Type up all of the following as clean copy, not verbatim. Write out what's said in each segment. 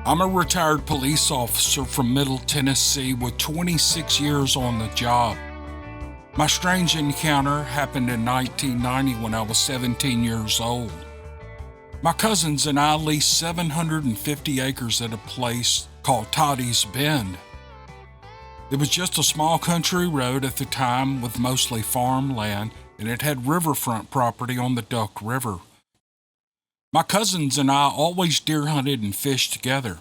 I'm a retired police officer from Middle Tennessee with 26 years on the job. My strange encounter happened in 1990 when I was 17 years old. My cousins and I leased 750 acres at a place called Toddy's Bend. It was just a small country road at the time with mostly farmland, and it had riverfront property on the Duck River. My cousins and I always deer hunted and fished together.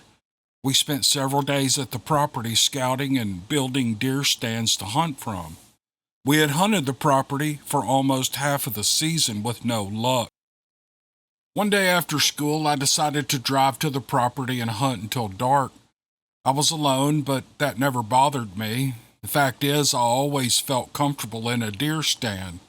We spent several days at the property scouting and building deer stands to hunt from. We had hunted the property for almost half of the season with no luck. One day after school, I decided to drive to the property and hunt until dark. I was alone, but that never bothered me. The fact is, I always felt comfortable in a deer stand.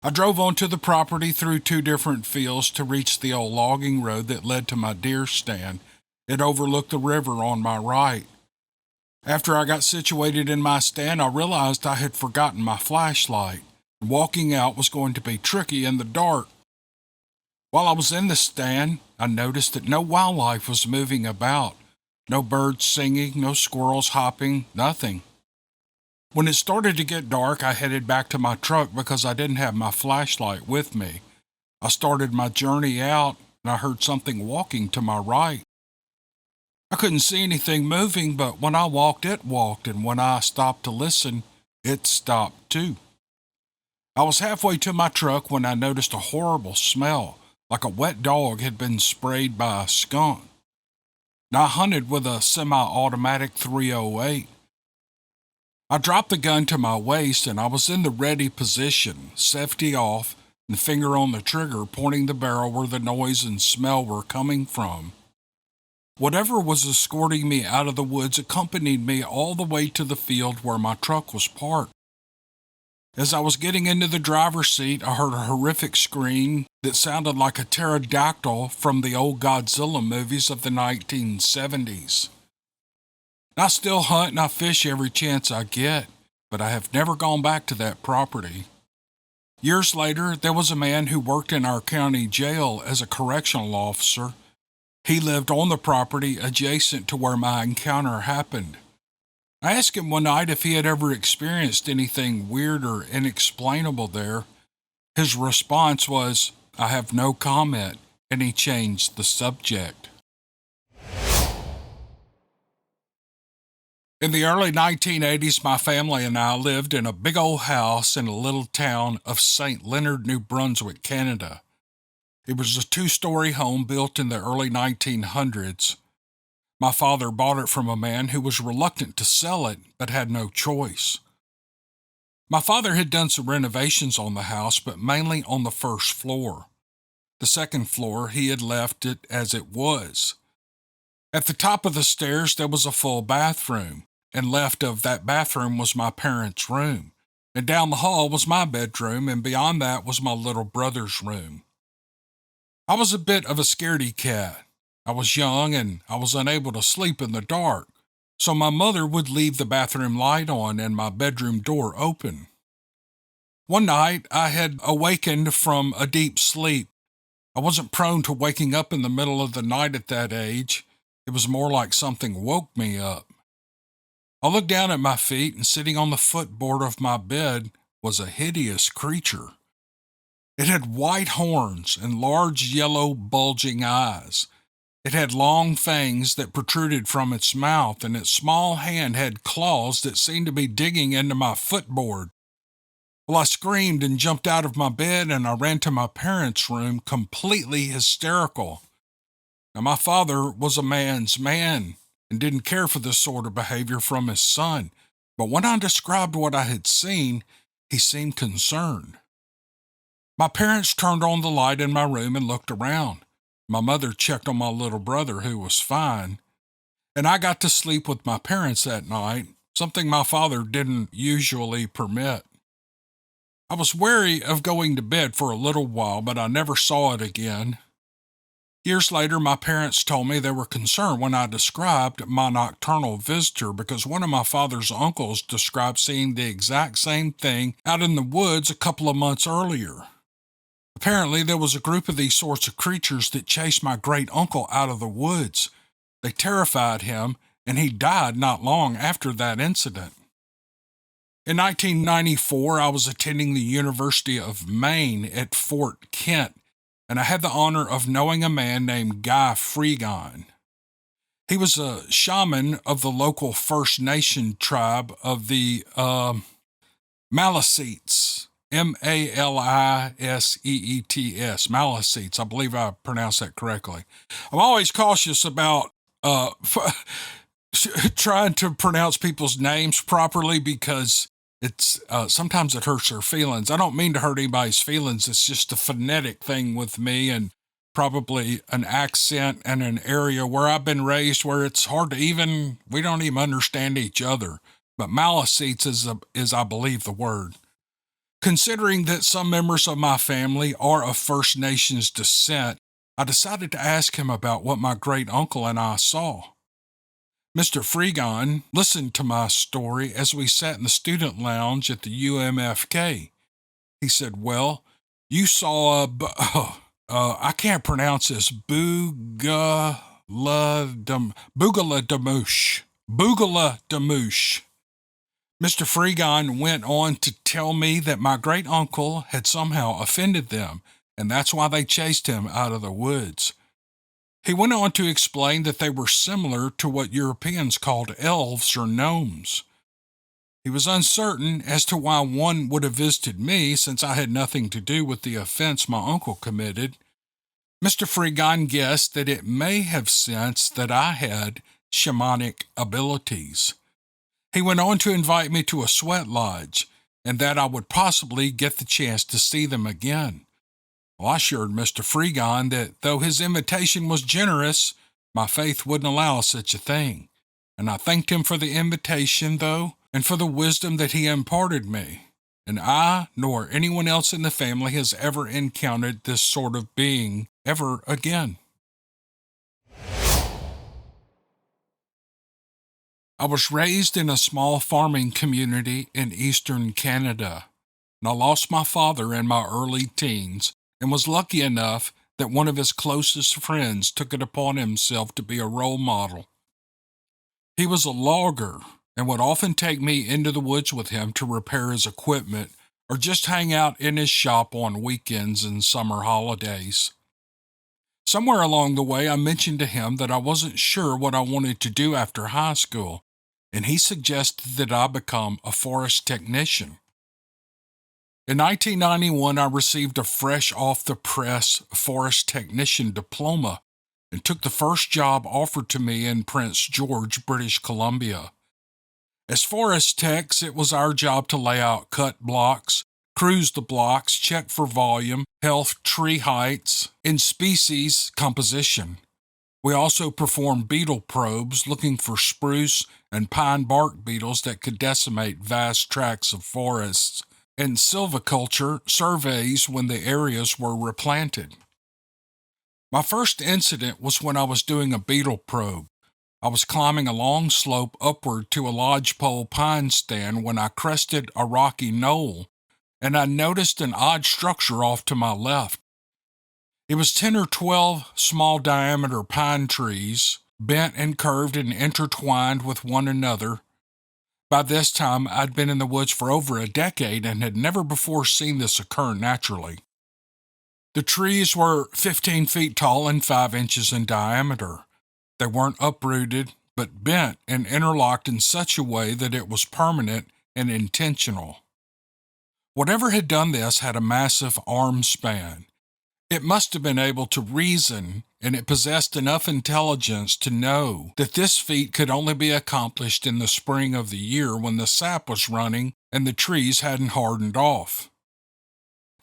I drove onto the property through 2 different fields to reach the old logging road that led to my deer stand. It overlooked the river on my right. After I got situated in my stand, I realized I had forgotten my flashlight. Walking out was going to be tricky in the dark. While I was in the stand, I noticed that no wildlife was moving about. No birds singing, no squirrels hopping, nothing. When it started to get dark, I headed back to my truck because I didn't have my flashlight with me. I started my journey out, and I heard something walking to my right. I couldn't see anything moving, but when I walked, it walked, and when I stopped to listen, it stopped too. I was halfway to my truck when I noticed a horrible smell, like a wet dog had been sprayed by a skunk. Now, I hunted with a semi-automatic .308. I dropped the gun to my waist and I was in the ready position, safety off, and finger on the trigger, pointing the barrel where the noise and smell were coming from. Whatever was escorting me out of the woods accompanied me all the way to the field where my truck was parked. As I was getting into the driver's seat, I heard a horrific scream that sounded like a pterodactyl from the old Godzilla movies of the 1970s. I still hunt and I fish every chance I get, but I have never gone back to that property. Years later, there was a man who worked in our county jail as a correctional officer. He lived on the property adjacent to where my encounter happened. I asked him one night if he had ever experienced anything weird or inexplainable there. His response was, "I have no comment," and he changed the subject. In the early 1980s, my family and I lived in a big old house in a little town of Saint Leonard, New Brunswick, Canada. It was a 2-story home built in the early 1900s. My father bought it from a man who was reluctant to sell it, but had no choice. My father had done some renovations on the house, but mainly on the first floor. The second floor, he had left it as it was. At the top of the stairs, there was a full bathroom, and left of that bathroom was my parents' room, and down the hall was my bedroom, and beyond that was my little brother's room. I was a bit of a scaredy cat. I was young, and I was unable to sleep in the dark, so my mother would leave the bathroom light on and my bedroom door open. One night, I had awakened from a deep sleep. I wasn't prone to waking up in the middle of the night at that age. It was more like something woke me up. I looked down at my feet, and sitting on the footboard of my bed was a hideous creature. It had white horns and large yellow bulging eyes. It had long fangs that protruded from its mouth, and its small hand had claws that seemed to be digging into my footboard. Well, I screamed and jumped out of my bed, and I ran to my parents' room, completely hysterical. Now, my father was a man's man and didn't care for this sort of behavior from his son, but when I described what I had seen, he seemed concerned. My parents turned on the light in my room and looked around. My mother checked on my little brother, who was fine, and I got to sleep with my parents that night, something my father didn't usually permit. I was wary of going to bed for a little while, but I never saw it again. Years later, my parents told me they were concerned when I described my nocturnal visitor because one of my father's uncles described seeing the exact same thing out in the woods a couple of months earlier. Apparently, there was a group of these sorts of creatures that chased my great uncle out of the woods. They terrified him, and he died not long after that incident. In 1994, I was attending the University of Maine at Fort Kent, and I had the honor of knowing a man named Guy Freegon. He was a shaman of the local First Nation tribe of the Maliseets, Maliseets, Maliseets. I believe I pronounced that correctly. I'm always cautious about trying to pronounce people's names properly because it's sometimes it hurts their feelings. I don't mean to hurt anybody's feelings. It's just a phonetic thing with me, and probably an accent and an area where I've been raised where it's hard to we don't even understand each other. But Maliseets is I believe the word. Considering that some members of my family are of First Nations descent, I decided to ask him about what my great uncle and I saw. Mr. Freegon listened to my story as we sat in the student lounge at the UMFK. He said, "Well, you saw I can't pronounce this, Boogaladamoosh. Boogaladamoosh." Mr. Freegon went on to tell me that my great uncle had somehow offended them, and that's why they chased him out of the woods. He went on to explain that they were similar to what Europeans called elves or gnomes. He was uncertain as to why one would have visited me since I had nothing to do with the offense my uncle committed. Mr. Freegon guessed that it may have sensed that I had shamanic abilities. He went on to invite me to a sweat lodge, and that I would possibly get the chance to see them again. Well, I assured Mr. Freegon that though his invitation was generous, my faith wouldn't allow such a thing, and I thanked him for the invitation, though, and for the wisdom that he imparted me. And I, nor anyone else in the family, has ever encountered this sort of being ever again. I was raised in a small farming community in eastern Canada, and I lost my father in my early teens and was lucky enough that one of his closest friends took it upon himself to be a role model. He was a logger and would often take me into the woods with him to repair his equipment or just hang out in his shop on weekends and summer holidays. Somewhere along the way, I mentioned to him that I wasn't sure what I wanted to do after high school, and he suggested that I become a forest technician. In 1991, I received a fresh-off-the-press forest technician diploma and took the first job offered to me in Prince George, British Columbia. As forest techs, it was our job to lay out cut blocks, cruise the blocks, check for volume, health, tree heights, and species composition. We also performed beetle probes looking for spruce and pine bark beetles that could decimate vast tracts of forests, and silviculture surveys when the areas were replanted. My first incident was when I was doing a beetle probe. I was climbing a long slope upward to a lodgepole pine stand when I crested a rocky knoll, and I noticed an odd structure off to my left. It was 10 or 12 small diameter pine trees, bent and curved and intertwined with one another. By this time, I'd been in the woods for over a decade and had never before seen this occur naturally. The trees were 15 feet tall and 5 inches in diameter. They weren't uprooted, but bent and interlocked in such a way that it was permanent and intentional. Whatever had done this had a massive arm span. It must have been able to reason, and it possessed enough intelligence to know that this feat could only be accomplished in the spring of the year when the sap was running and the trees hadn't hardened off.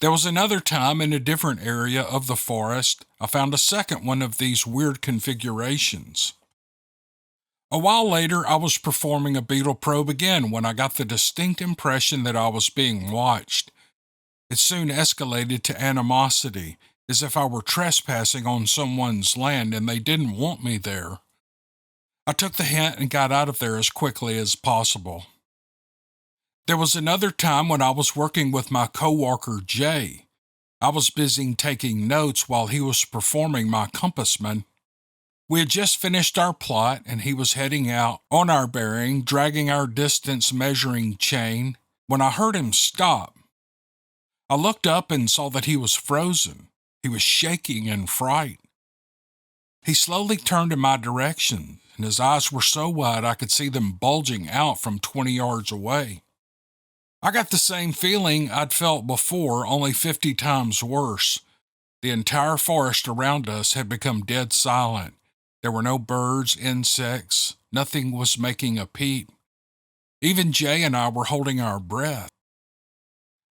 There was another time in a different area of the forest I found a second one of these weird configurations. A while later, I was performing a beetle probe again when I got the distinct impression that I was being watched. It soon escalated to animosity, as if I were trespassing on someone's land and they didn't want me there. I took the hint and got out of there as quickly as possible. There was another time when I was working with my coworker Jay. I was busy taking notes while he was performing my compassman. We had just finished our plot, and he was heading out on our bearing, dragging our distance measuring chain, when I heard him stop. I looked up and saw that he was frozen. He was shaking in fright. He slowly turned in my direction, and his eyes were so wide I could see them bulging out from 20 yards away. I got the same feeling I'd felt before, only 50 times worse. The entire forest around us had become dead silent. There were no birds, insects, nothing was making a peep. Even Jay and I were holding our breath.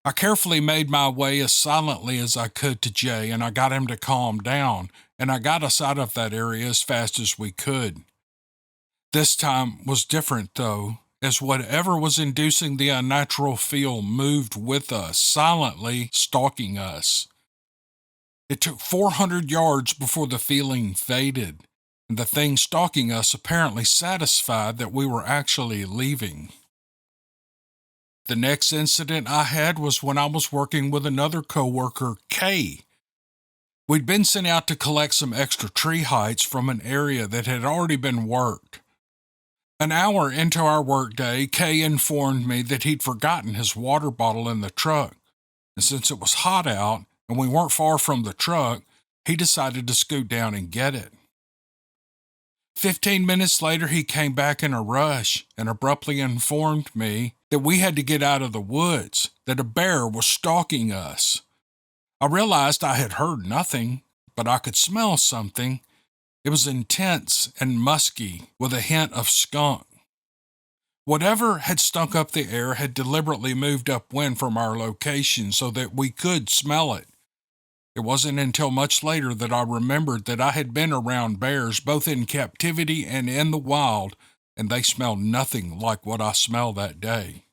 I carefully made my way as silently as I could to Jay, and I got him to calm down, and I got us out of that area as fast as we could. This time was different, though, as whatever was inducing the unnatural feel moved with us, silently stalking us. It took 400 yards before the feeling faded, and the thing stalking us apparently satisfied that we were actually leaving. The next incident I had was when I was working with another coworker, Kay. We'd been sent out to collect some extra tree heights from an area that had already been worked. An hour into our workday, Kay informed me that he'd forgotten his water bottle in the truck, and since it was hot out and we weren't far from the truck, he decided to scoot down and get it. 15 minutes later, he came back in a rush and abruptly informed me that we had to get out of the woods, that a bear was stalking us. I realized I had heard nothing, but I could smell something. It was intense and musky, with a hint of skunk. Whatever had stunk up the air had deliberately moved upwind from our location so that we could smell it. It wasn't until much later that I remembered that I had been around bears both in captivity and in the wild, and they smelled nothing like what I smelled that day.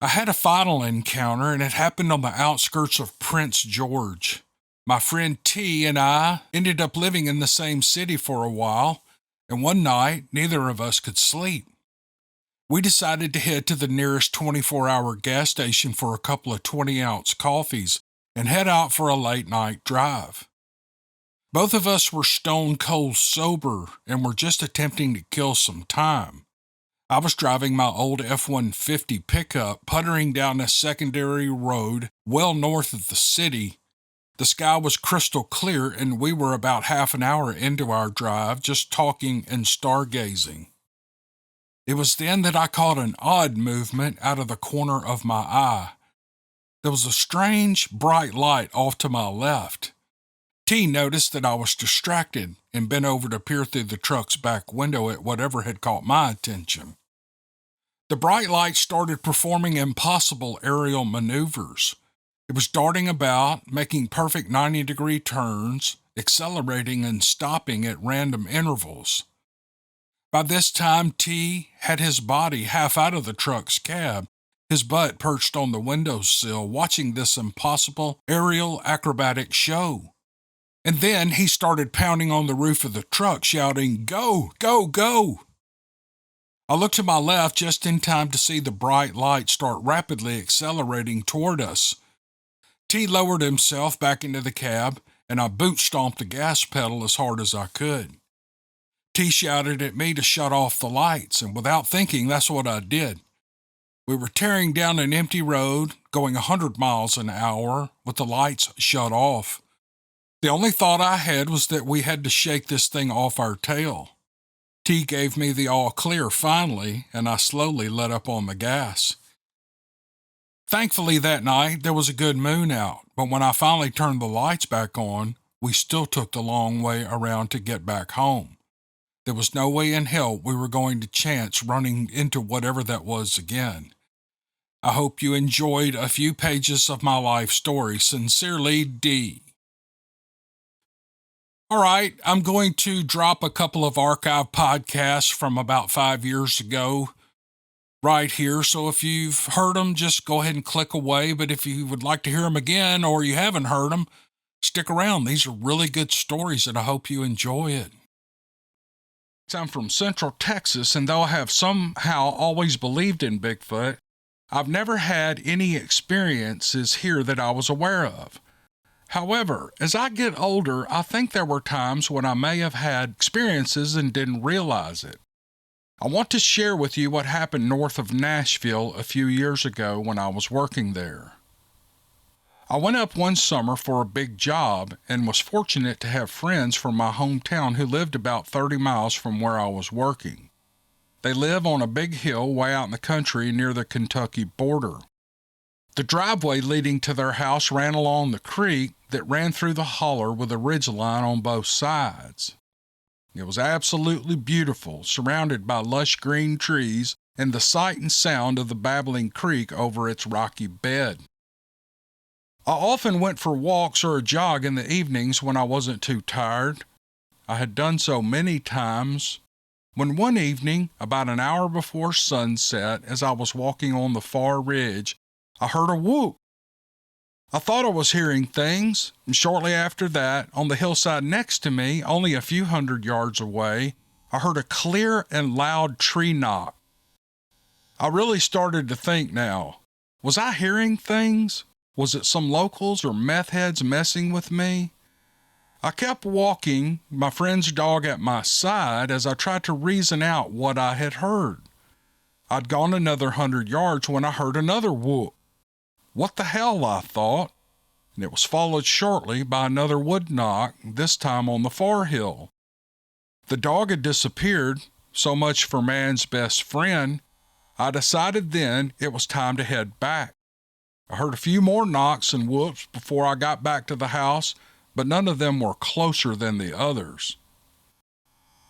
I had a final encounter, and it happened on the outskirts of Prince George. My friend T and I ended up living in the same city for a while, and one night neither of us could sleep. We decided to head to the nearest 24-hour gas station for a couple of 20-ounce coffees and head out for a late-night drive. Both of us were stone cold sober and were just attempting to kill some time. I was driving my old F-150 pickup, puttering down a secondary road well north of the city. The sky was crystal clear, and we were about half an hour into our drive, just talking and stargazing. It was then that I caught an odd movement out of the corner of my eye. There was a strange, bright light off to my left. T noticed that I was distracted and bent over to peer through the truck's back window at whatever had caught my attention. The bright light started performing impossible aerial maneuvers. It was darting about, making perfect 90-degree turns, accelerating and stopping at random intervals. By this time, T had his body half out of the truck's cab, his butt perched on the windowsill, watching this impossible aerial acrobatic show. And then he started pounding on the roof of the truck, shouting, "Go, go, go!" I looked to my left just in time to see the bright light start rapidly accelerating toward us. T lowered himself back into the cab, and I boot-stomped the gas pedal as hard as I could. T shouted at me to shut off the lights, and without thinking, that's what I did. We were tearing down an empty road, going 100 miles an hour, with the lights shut off. The only thought I had was that we had to shake this thing off our tail. T gave me the all clear finally, and I slowly let up on the gas. Thankfully that night there was a good moon out, but when I finally turned the lights back on, we still took the long way around to get back home. There was no way in hell we were going to chance running into whatever that was again. I hope you enjoyed a few pages of my life story. Sincerely, D. All right, I'm going to drop a couple of archive podcasts from about 5 years ago right here. So if you've heard them, just go ahead and click away. But if you would like to hear them again or you haven't heard them, stick around. These are really good stories and I hope you enjoy it. I'm from Central Texas, and though I have somehow always believed in Bigfoot, I've never had any experiences here that I was aware of. However, as I get older, I think there were times when I may have had experiences and didn't realize it. I want to share with you what happened north of Nashville a few years ago when I was working there. I went up one summer for a big job and was fortunate to have friends from my hometown who lived about 30 miles from where I was working. They live on a big hill way out in the country near the Kentucky border. The driveway leading to their house ran along the creek that ran through the holler with a ridgeline on both sides. It was absolutely beautiful, surrounded by lush green trees and the sight and sound of the babbling creek over its rocky bed. I often went for walks or a jog in the evenings when I wasn't too tired. I had done so many times, when one evening, about an hour before sunset, as I was walking on the far ridge, I heard a whoop. I thought I was hearing things, and shortly after that, on the hillside next to me, only a few hundred yards away, I heard a clear and loud tree knock. I really started to think now, was I hearing things? Was it some locals or meth heads messing with me? I kept walking, my friend's dog at my side, as I tried to reason out what I had heard. I'd gone another 100 yards when I heard another whoop. What the hell, I thought, and it was followed shortly by another wood knock, this time on the far hill. The dog had disappeared, so much for man's best friend. I decided then it was time to head back. I heard a few more knocks and whoops before I got back to the house, but none of them were closer than the others.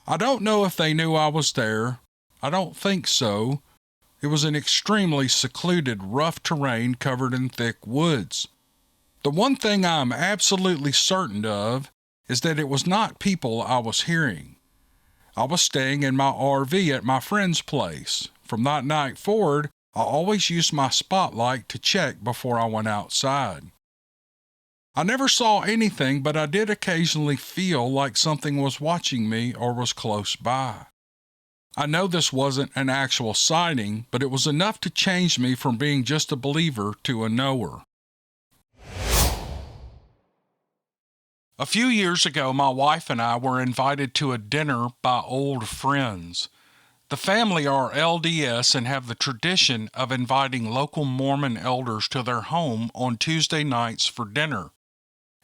I don't know if they knew I was there. I don't think so. It was an extremely secluded, rough terrain covered in thick woods. The one thing I'm absolutely certain of is that it was not people I was hearing. I was staying in my RV at my friend's place. From that night forward, I always used my spotlight to check before I went outside. I never saw anything, but I did occasionally feel like something was watching me or was close by. I know this wasn't an actual sighting, but it was enough to change me from being just a believer to a knower. A few years ago, my wife and I were invited to a dinner by old friends. The family are LDS and have the tradition of inviting local Mormon elders to their home on Tuesday nights for dinner.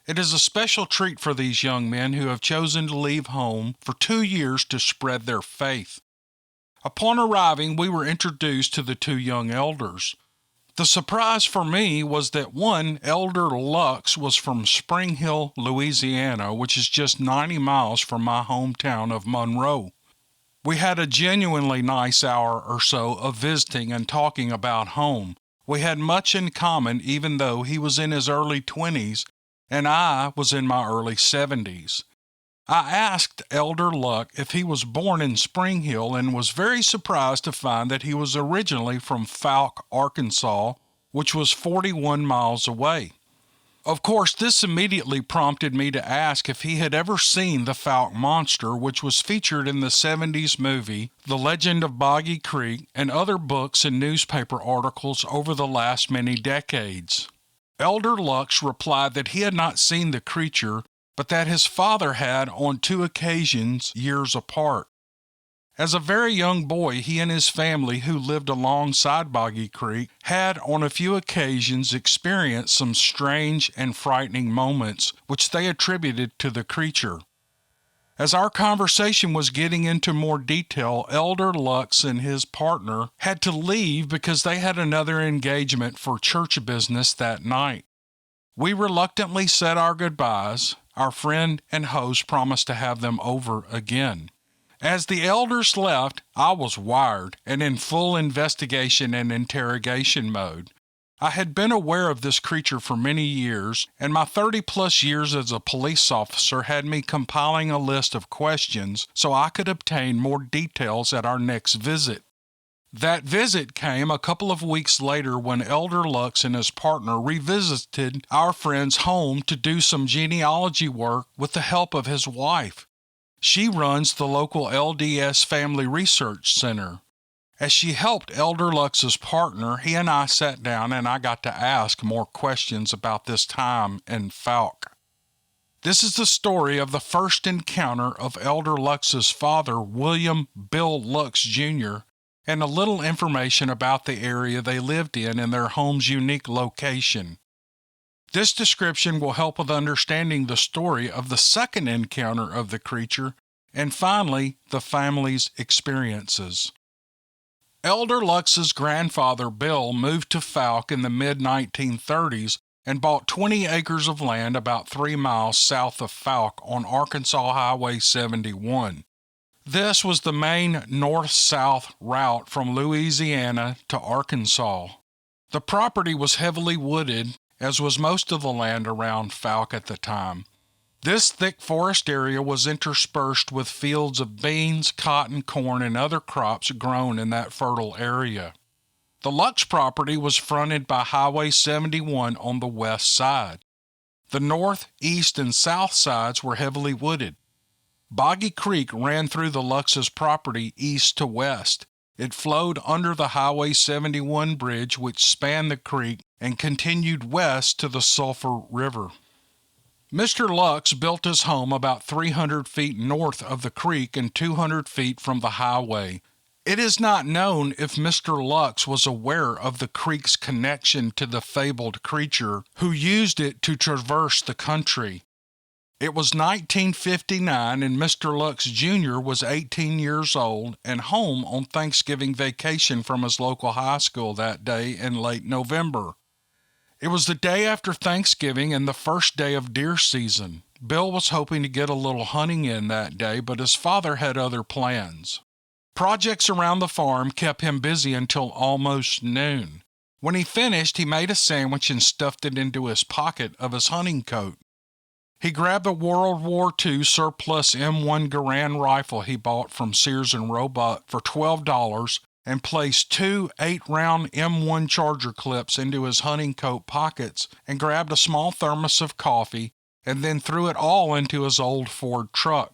It is a special treat for these young men who have chosen to leave home for 2 years to spread their faith. Upon arriving, we were introduced to the two young elders. The surprise for me was that one, Elder Lux, was from Spring Hill, Louisiana, which is just 90 miles from my hometown of Monroe. We had a genuinely nice hour or so of visiting and talking about home. We had much in common, even though he was in his early 20s and I was in my early 70s. I asked Elder Luck if he was born in Spring Hill and was very surprised to find that he was originally from Fouke, Arkansas, which was 41 miles away. Of course, this immediately prompted me to ask if he had ever seen the Fouke monster, which was featured in the 70s movie The Legend of Boggy Creek and other books and newspaper articles over the last many decades. Elder Lux replied that he had not seen the creature, but that his father had on 2 occasions years apart. As a very young boy, he and his family, who lived alongside Boggy Creek, had on a few occasions experienced some strange and frightening moments, which they attributed to the creature. As our conversation was getting into more detail, Elder Lux and his partner had to leave because they had another engagement for church business that night. We reluctantly said our goodbyes. Our friend and host promised to have them over again. As the elders left, I was wired and in full investigation and interrogation mode. I had been aware of this creature for many years, and my 30-plus years as a police officer had me compiling a list of questions so I could obtain more details at our next visit. That visit came a couple of weeks later when Elder Lux and his partner revisited our friend's home to do some genealogy work with the help of his wife. She runs the local LDS Family Research Center. As she helped Elder Lux's partner, he and I sat down and I got to ask more questions about this time in Fouke. This is the story of the first encounter of Elder Lux's father, William Bill Lux Jr., and a little information about the area they lived in and their home's unique location. This description will help with understanding the story of the second encounter of the creature, and finally, the family's experiences. Elder Lux's grandfather, Bill, moved to Fouke in the mid-1930s and bought 20 acres of land about 3 miles south of Fouke on Arkansas Highway 71. This was the main north-south route from Louisiana to Arkansas. The property was heavily wooded, as was most of the land around Fouke at the time. This thick forest area was interspersed with fields of beans, cotton, corn, and other crops grown in that fertile area. The Lux property was fronted by Highway 71 on the west side. The north, east, and south sides were heavily wooded. Boggy Creek ran through the Lux's property east to west. It flowed under the Highway 71 bridge, which spanned the creek and continued west to the Sulphur River. Mr. Lux built his home about 300 feet north of the creek and 200 feet from the highway. It is not known if Mr. Lux was aware of the creek's connection to the fabled creature who used it to traverse the country. It was 1959 and Mr. Lux Jr. was 18 years old and home on Thanksgiving vacation from his local high school that day in late November. It was the day after Thanksgiving and the first day of deer season. Bill was hoping to get a little hunting in that day, but his father had other plans. Projects around the farm kept him busy until almost noon. When he finished, he made a sandwich and stuffed it into his pocket of his hunting coat. He grabbed a World War II surplus M1 Garand rifle he bought from Sears and Roebuck for $12 and placed 2 8-round M1 charger clips into his hunting coat pockets and grabbed a small thermos of coffee and then threw it all into his old Ford truck.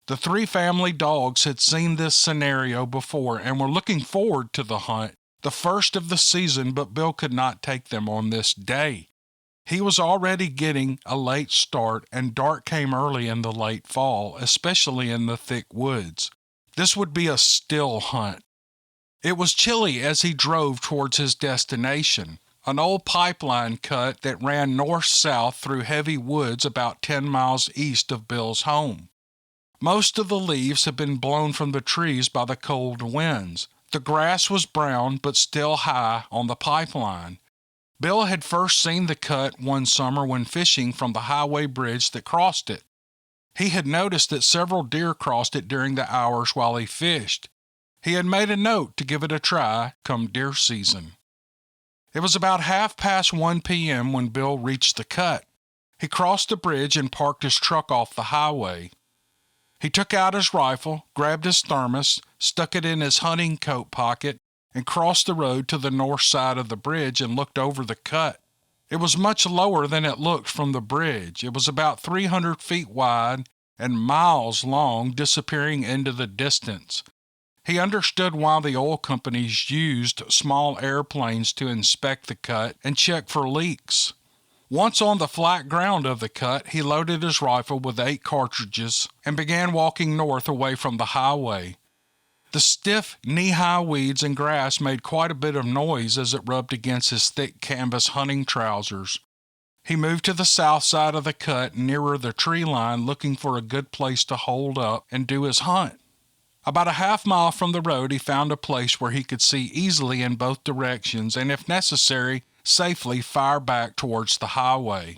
The 3 family dogs had seen this scenario before and were looking forward to the hunt, the first of the season, but Bill could not take them on this day. He was already getting a late start, and dark came early in the late fall, especially in the thick woods. This would be a still hunt. It was chilly as he drove towards his destination, an old pipeline cut that ran north-south through heavy woods about 10 miles east of Bill's home. Most of the leaves had been blown from the trees by the cold winds. The grass was brown but still high on the pipeline. Bill had first seen the cut one summer when fishing from the highway bridge that crossed it. He had noticed that several deer crossed it during the hours while he fished. He had made a note to give it a try come deer season. It was about 1:30 p.m. when Bill reached the cut. He crossed the bridge and parked his truck off the highway. He took out his rifle, grabbed his thermos, stuck it in his hunting coat pocket, and crossed the road to the north side of the bridge and looked over the cut. It was much lower than it looked from the bridge. It was about 300 feet wide and miles long, disappearing into the distance. He understood why the oil companies used small airplanes to inspect the cut and check for leaks. Once on the flat ground of the cut, he loaded his rifle with 8 cartridges and began walking north away from the highway. The stiff, knee-high weeds and grass made quite a bit of noise as it rubbed against his thick canvas hunting trousers. He moved to the south side of the cut, nearer the tree line, looking for a good place to hold up and do his hunt. About a half mile from the road, he found a place where he could see easily in both directions and, if necessary, safely fire back towards the highway.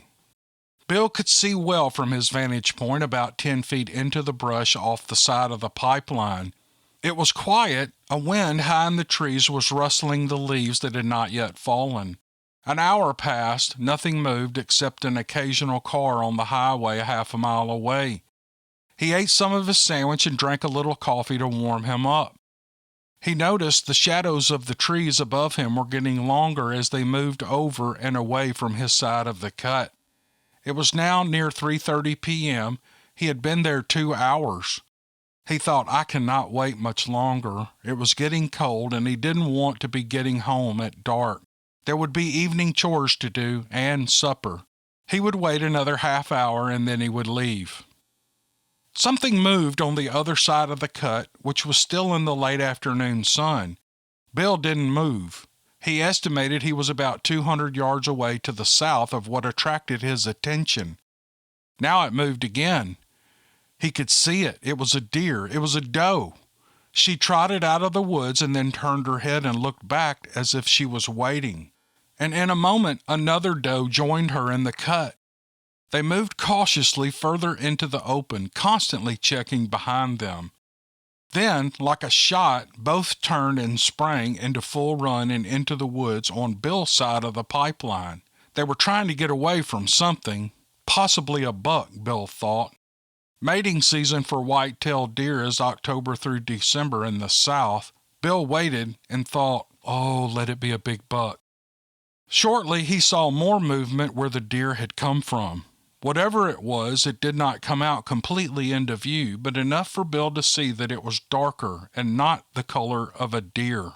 Bill could see well from his vantage point about 10 feet into the brush off the side of the pipeline. It was quiet. A wind high in the trees was rustling the leaves that had not yet fallen. An hour passed. Nothing moved except an occasional car on the highway a half a mile away. He ate some of his sandwich and drank a little coffee to warm him up. He noticed the shadows of the trees above him were getting longer as they moved over and away from his side of the cut. It was now near 3:30 p.m. He had been there 2 hours. He thought, I cannot wait much longer. It was getting cold, and he didn't want to be getting home at dark. There would be evening chores to do and supper. He would wait another half hour and then he would leave. Something moved on the other side of the cut, which was still in the late afternoon sun. Bill didn't move. He estimated he was about 200 yards away to the south of what attracted his attention. Now it moved again. He could see it. It was a deer. It was a doe. She trotted out of the woods and then turned her head and looked back as if she was waiting. And in a moment, another doe joined her in the cut. They moved cautiously further into the open, constantly checking behind them. Then, like a shot, both turned and sprang into full run and into the woods on Bill's side of the pipeline. They were trying to get away from something, possibly a buck, Bill thought. Mating season for white-tailed deer is October through December in the South. Bill waited and thought, oh, let it be a big buck. Shortly, he saw more movement where the deer had come from. Whatever it was, it did not come out completely into view, but enough for Bill to see that it was darker and not the color of a deer.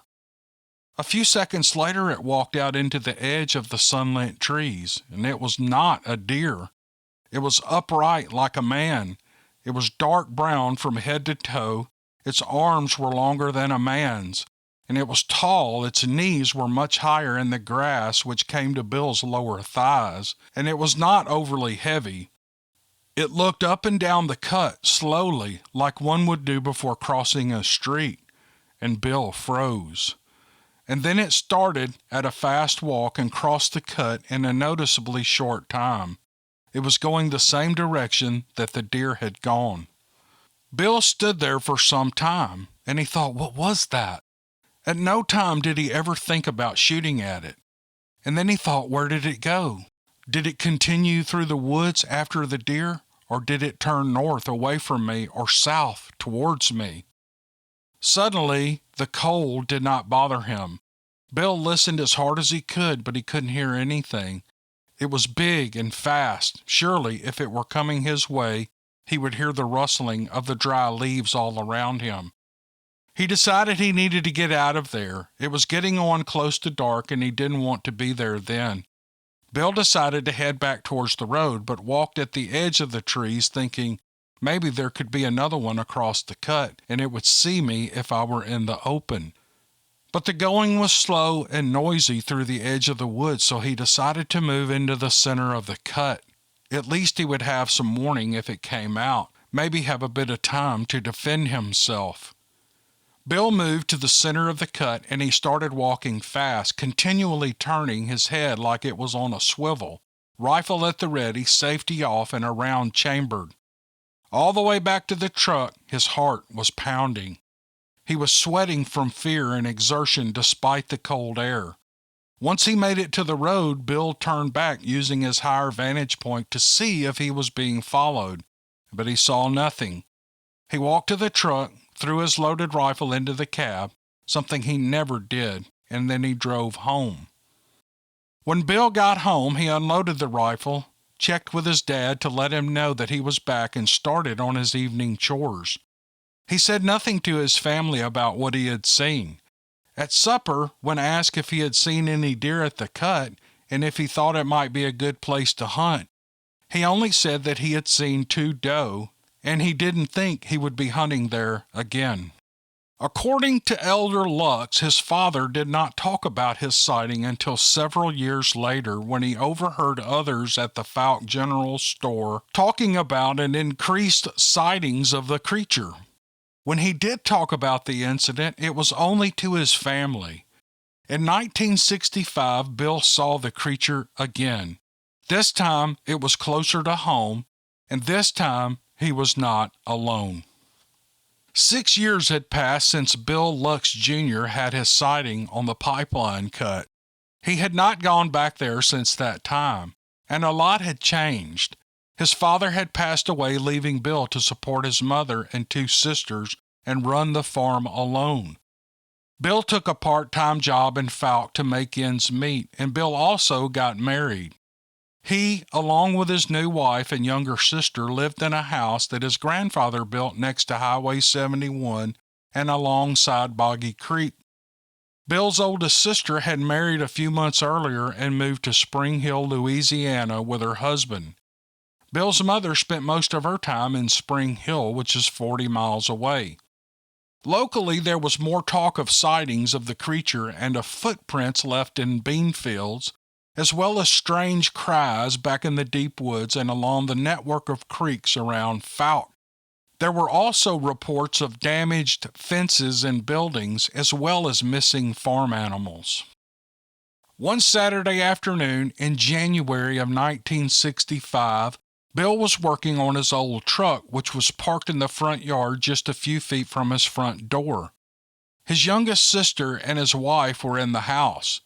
A few seconds later, it walked out into the edge of the sunlit trees, and it was not a deer. It was upright like a man. It was dark brown from head to toe. Its arms were longer than a man's, and it was tall. Its knees were much higher in the grass, which came to Bill's lower thighs, and it was not overly heavy. It looked up and down the cut slowly, like one would do before crossing a street, and Bill froze. And then it started at a fast walk and crossed the cut in a noticeably short time. It was going the same direction that the deer had gone. Bill stood there for some time, and he thought, what was that? At no time did he ever think about shooting at it. And then he thought, where did it go? Did it continue through the woods after the deer, or did it turn north away from me or south towards me? Suddenly, the cold did not bother him. Bill listened as hard as he could, but he couldn't hear anything. It was big and fast. Surely, if it were coming his way, he would hear the rustling of the dry leaves all around him. He decided he needed to get out of there. It was getting on close to dark, and he didn't want to be there then. Bill decided to head back towards the road, but walked at the edge of the trees thinking, maybe there could be another one across the cut, and it would see me if I were in the open. But the going was slow and noisy through the edge of the woods, so he decided to move into the center of the cut. At least he would have some warning if it came out, maybe have a bit of time to defend himself. Bill moved to the center of the cut, and he started walking fast, continually turning his head like it was on a swivel, rifle at the ready, safety off, and a round chambered. All the way back to the truck, his heart was pounding. He was sweating from fear and exertion despite the cold air. Once he made it to the road, Bill turned back using his higher vantage point to see if he was being followed, but he saw nothing. He walked to the truck, threw his loaded rifle into the cab, something he never did, and then he drove home. When Bill got home, he unloaded the rifle, checked with his dad to let him know that he was back, and started on his evening chores. He said nothing to his family about what he had seen. At supper, when asked if he had seen any deer at the cut and if he thought it might be a good place to hunt, he only said that he had seen 2 doe, and he didn't think he would be hunting there again. According to Elder Lux, his father did not talk about his sighting until several years later when he overheard others at the Falk General Store talking about an increased sightings of the creature. When he did talk about the incident, it was only to his family. In 1965, Bill saw the creature again. This time, it was closer to home, and this time, he was not alone. 6 years had passed since Bill Lux Jr. had his sighting on the pipeline cut. He had not gone back there since that time, and a lot had changed. His father had passed away, leaving Bill to support his mother and 2 sisters and run the farm alone. Bill took a part-time job in Falk to make ends meet, and Bill also got married. He, along with his new wife and younger sister, lived in a house that his grandfather built next to Highway 71 and alongside Boggy Creek. Bill's oldest sister had married a few months earlier and moved to Spring Hill, Louisiana with her husband. Bill's mother spent most of her time in Spring Hill, which is 40 miles away. Locally, there was more talk of sightings of the creature and of footprints left in bean fields, as well as strange cries back in the deep woods and along the network of creeks around Fouke. There were also reports of damaged fences and buildings, as well as missing farm animals. One Saturday afternoon in January of 1965, Bill was working on his old truck, which was parked in the front yard just a few feet from his front door. His youngest sister and his wife were in the house.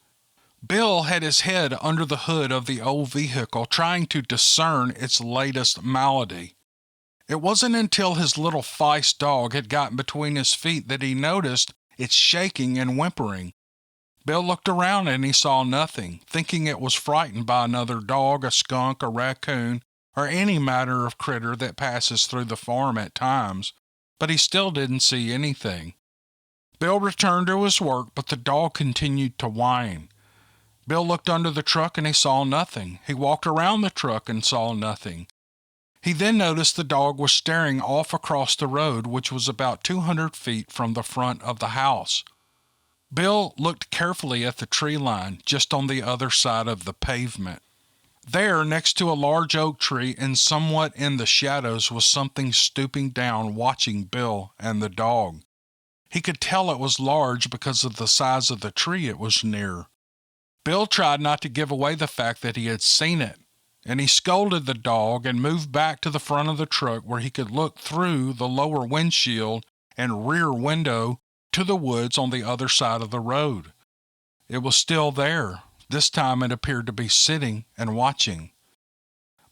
Bill had his head under the hood of the old vehicle, trying to discern its latest malady. It wasn't until his little feist dog had gotten between his feet that he noticed it shaking and whimpering. Bill looked around and he saw nothing, thinking it was frightened by another dog, a skunk, a raccoon, or any manner of critter that passes through the farm at times, but he still didn't see anything. Bill returned to his work, but the dog continued to whine. Bill looked under the truck and he saw nothing. He walked around the truck and saw nothing. He then noticed the dog was staring off across the road, which was about 200 feet from the front of the house. Bill looked carefully at the tree line, just on the other side of the pavement. There, next to a large oak tree and somewhat in the shadows, was something stooping down watching Bill and the dog. He could tell it was large because of the size of the tree it was near. Bill tried not to give away the fact that he had seen it, and he scolded the dog and moved back to the front of the truck where he could look through the lower windshield and rear window to the woods on the other side of the road. It was still there. This time it appeared to be sitting and watching.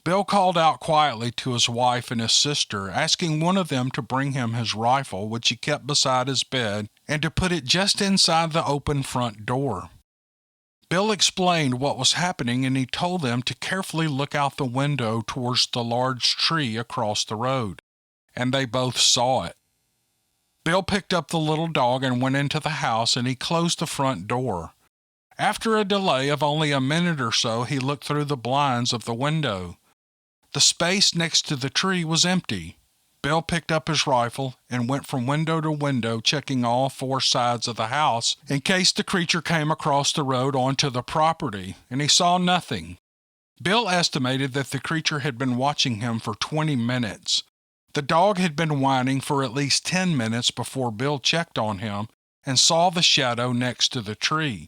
Bill called out quietly to his wife and his sister, asking one of them to bring him his rifle, which he kept beside his bed, and to put it just inside the open front door. Bill explained what was happening, and he told them to carefully look out the window towards the large tree across the road, and they both saw it. Bill picked up the little dog and went into the house, and he closed the front door. After a delay of only a minute or so, he looked through the blinds of the window. The space next to the tree was empty. Bill picked up his rifle and went from window to window, checking all four sides of the house in case the creature came across the road onto the property, and he saw nothing. Bill estimated that the creature had been watching him for 20 minutes. The dog had been whining for at least 10 minutes before Bill checked on him and saw the shadow next to the tree.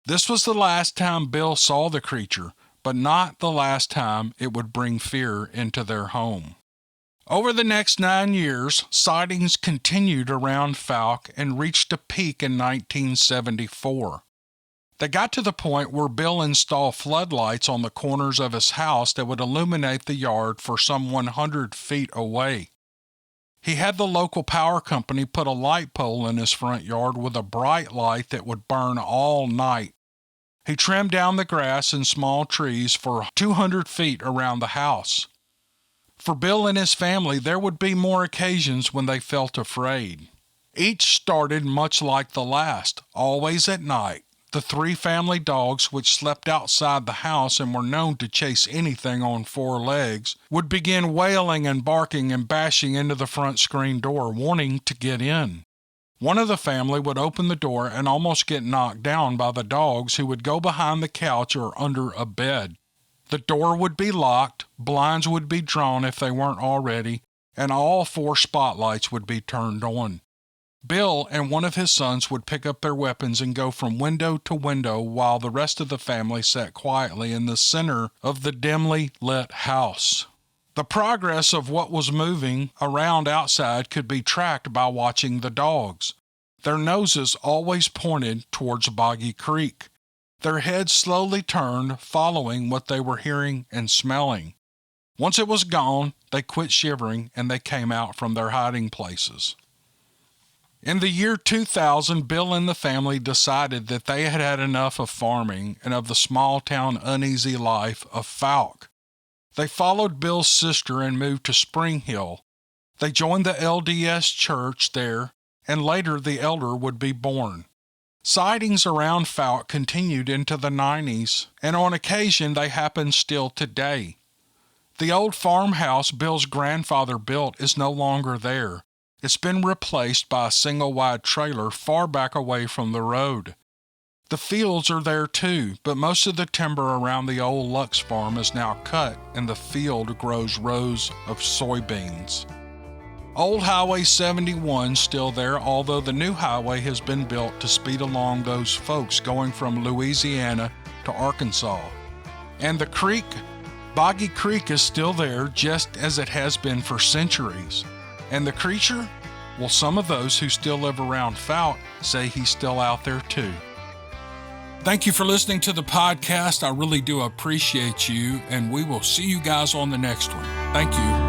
This was the last time Bill saw the creature, but not the last time it would bring fear into their home. Over the next 9 years, sightings continued around Fouke and reached a peak in 1974. They got to the point where Bill installed floodlights on the corners of his house that would illuminate the yard for some 100 feet away. He had the local power company put a light pole in his front yard with a bright light that would burn all night. He trimmed down the grass and small trees for 200 feet around the house. For Bill and his family, there would be more occasions when they felt afraid. Each started much like the last, always at night. The 3 family dogs, which slept outside the house and were known to chase anything on 4 legs, would begin wailing and barking and bashing into the front screen door, wanting to get in. One of the family would open the door and almost get knocked down by the dogs, who would go behind the couch or under a bed. The door would be locked, blinds would be drawn if they weren't already, and all 4 spotlights would be turned on. Bill and one of his sons would pick up their weapons and go from window to window while the rest of the family sat quietly in the center of the dimly lit house. The progress of what was moving around outside could be tracked by watching the dogs. Their noses always pointed towards Boggy Creek. Their heads slowly turned, following what they were hearing and smelling. Once it was gone, they quit shivering and they came out from their hiding places. In the year 2000, Bill and the family decided that they had had enough of farming and of the small-town uneasy life of Fouke. They followed Bill's sister and moved to Spring Hill. They joined the LDS church there, and later the elder would be born. Sightings around Fouke continued into the 90s, and on occasion they happen still today. The old farmhouse Bill's grandfather built is no longer there. It's been replaced by a single-wide trailer far back away from the road. The fields are there too, but most of the timber around the old Lux farm is now cut and the field grows rows of soybeans. Old Highway 71's still there, although the new highway has been built to speed along those folks going from Louisiana to Arkansas. And the creek, Boggy Creek, is still there just as it has been for centuries. And the creature? Well, some of those who still live around Fouke say he's still out there too. Thank you for listening to the podcast. I really do appreciate you, and we will see you guys on the next one. Thank you.